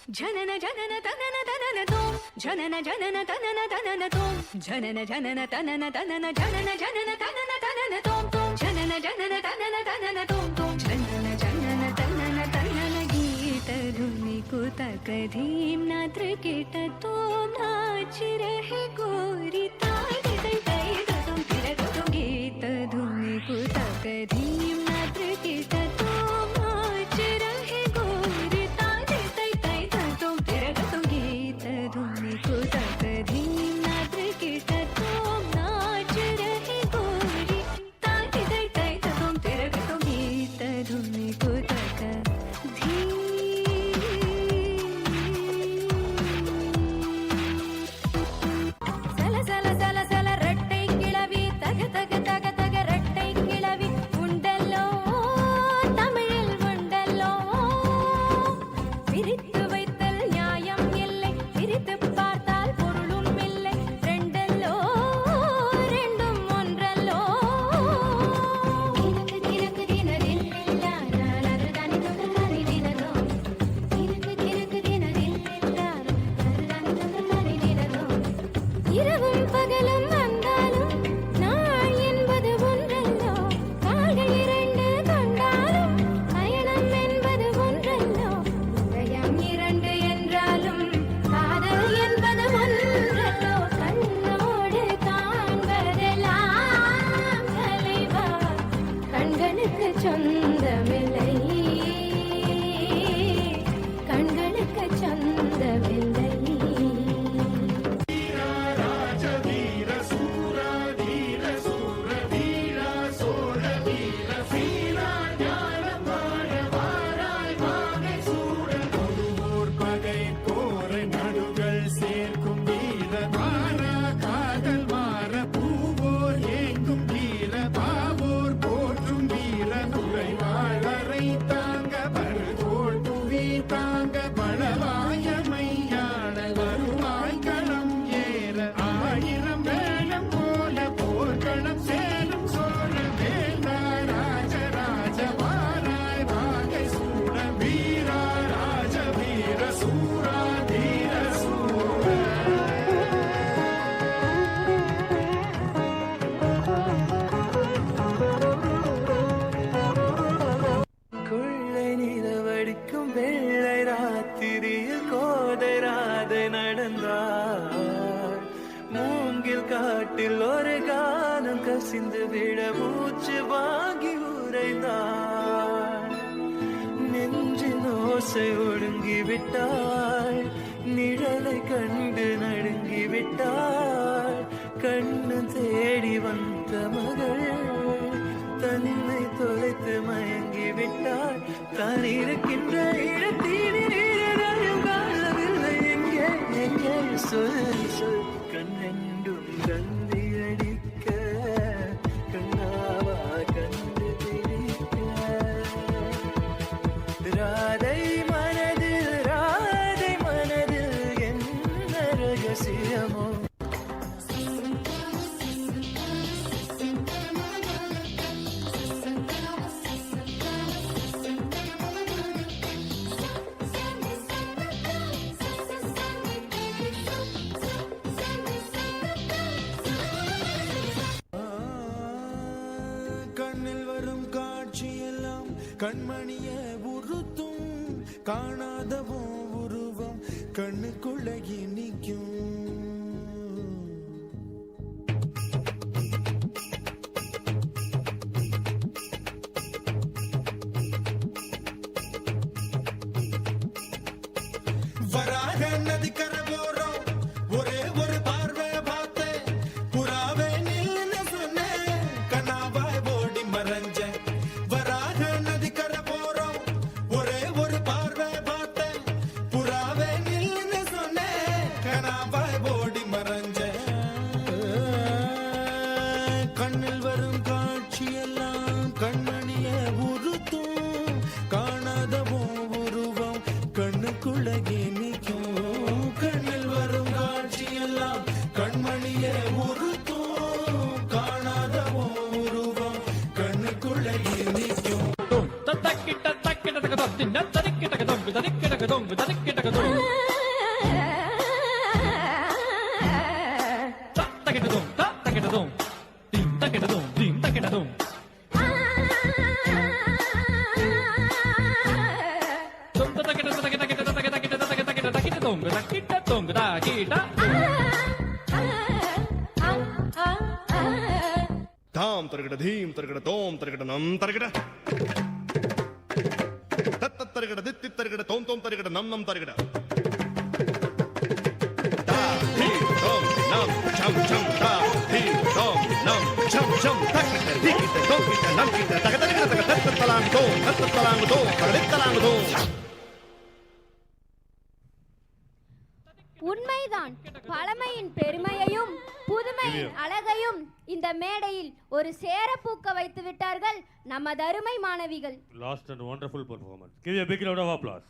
जनन जनन तनन तनन तोम जनन जनन तनन तनन तोम जनन जनन तनन तनन जनन जनन तनन तनन तोम तोम जनन जनन तनन तनन तोम तोम जनन जनन तनन तनन गीत धुनि कुतक धीम नात्र कीट तोम नाच रहे गोरी ताई तै तै तुम फिर तुम गीत धुनि कुतक धीम नात्र कीट तोम नाच रहे गोरी ताई तै तै तुम फिर तुम गीत धुनि कुतक धीम नात्र कीट तोम नाच रहे गोरी ताई तै तै तुम फिर तुम गीत धुनि कुतक धीम சல சல சல சல ரெட்டை கிளவி தக தக தக தக ரெட்டை கிளவி உண்டல்லோ தமிழில் உண்டல்லோ பிரித்து வைத்தல் நியாயம் இல்லை பிரித்து பார்த்தால் பொருளும் இல்லை ரெண்டல்லோ ரெண்டும் ஒன்றல்லோ கிழக்கு கிழக்கு தினரில் இல்லா நான் அதுதானே தொகை தினதோ கிழக்கு கிழக்கு தினரில் இல்லா அதுதானே தொகை தினதோ இரவும் பகலும் வந்தாலும் நாள் என்பது ஒன்றல்லோ கால்கள் இரண்டு கொண்டாலும் பயணம் என்பது ஒன்றல்லோ இதயம் இரண்டு என்றாலும் காதல் என்பது ஒன்றல்லோ கண்ணோடு காண்பதெல்லாம் தலைவா கண்களுக்கு சொந்தமில்லை கண்களுக்கு சொந்தமில்லை கொள்ளை நிலவடிக்கும் வெள்ளை ராத்திரியில் கோதை ராதை நடந்தாள் மூங்கில் காட்டில் ஒரு காலம் கசிந்து விட மூச்சு வாங்கி உரைந்தாள் நெஞ்சின் ஓசை ஒடுங்கி விட்டாள் நிழலை கண்டு நடுங்கி விட்டாள் கண்ணு தேடி வந்த மகள் தன்னை தொலைத்து மயங்கி விட்டாள் தான் இருக்கின்ற இடத்தில் காணவில்லை எங்கே எங்கே சொல் சொல் கண்ணெண்டும் கந்தி அடிக்க கண்ணாவா கண்டு பிடிக்க ராதை மனதில் என்ன ரகசியமோ கண்ணில் வரும் காட்சியெல்லாம் கண்மணிய உறுத்தும் காணாதவோ உருவம் கண்ணுக்குள்ள நிற்கும் வராக நதிக்கரை போறோம் ஒரே ஒரு பார்வை பார்த்தேன் புறாவே நில்லுன்னு சொன்னேன் கனாவாய் ஓடி மறைஞ்சேன் வராக நதிக்கரை போறோம் ஒரே ஒரு பார்வை பார்த்தேன் புறாவே நில்லுன்னு சொன்னேன் கனாவாய் ஓடி மறைஞ்சேன் கண்ணில் வரும் காட்சியெல்லாம் கண்மணிய உறுத்தும் காணாதவோ உருவம் கண்ணுக்குள்ள நிற்கும் தொங்குதா கிட்ட தொங்குதா கீட்டா தாம் தருகிட தீம் தருகிட தோம் தருகிட நம் தருகிட தத்த தருகிட தித்தி தருகிட தோம் தோம் தருகிட நம் நம் தருகிட தா தீம் தோம் நம் சம் சம் தா தீம் தோம் நம் சம் சம் தக்கிட்ட திக்கிட்ட தோக்கிட்ட நம் கிட்ட தக தருகிட தக தத்த தலாங் தோம் தத்த தலாங் தோம் தகலித்தலாங் தோம். உண்மைதான். பழமையின் பெருமையையும் புதுமையின் அழகையும் இந்த மேடையில் ஒரு சேர பூக்க வைத்து விட்டார்கள் நமது அருமை மாணவிகள். Last and wonderful performance. Give a big round of applause.